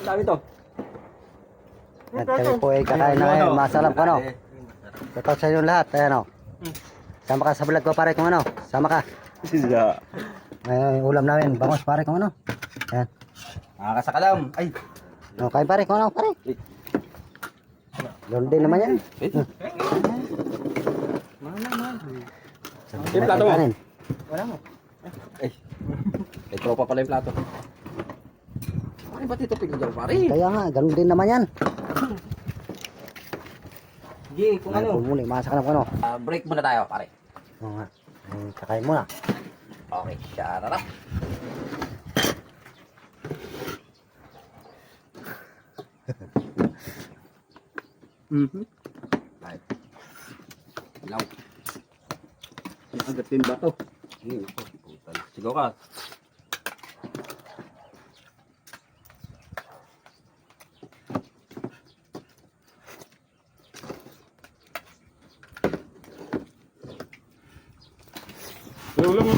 Dami to. At kami po ay kakain na ngayon. Masalap ko ano. Shoutout sa inyo lahat. Ayan o. Sama ka sa vlog ko pare kung ano. Sama ka. Sisa. May ulam namin. Bangos pare kung ano. Ayan. Nakakasakalam. Ay. O, kain pare kung ano pare. Doon din naman yan. Yung plato mo? Kanin. Wala mo. Ay. May tropa pala yung plato. Bakit ba't ito pigil pare? Kaya nga, ganun din naman yan. Sige, kung Ay, ano. pumuli, masakanap ko ano. Break muna tayo pare. Oo nga. Ay, kakain muna. Okay, syarara. Ay. Ilaw. Agatin ba to? Sigaw ka. Ulam mo.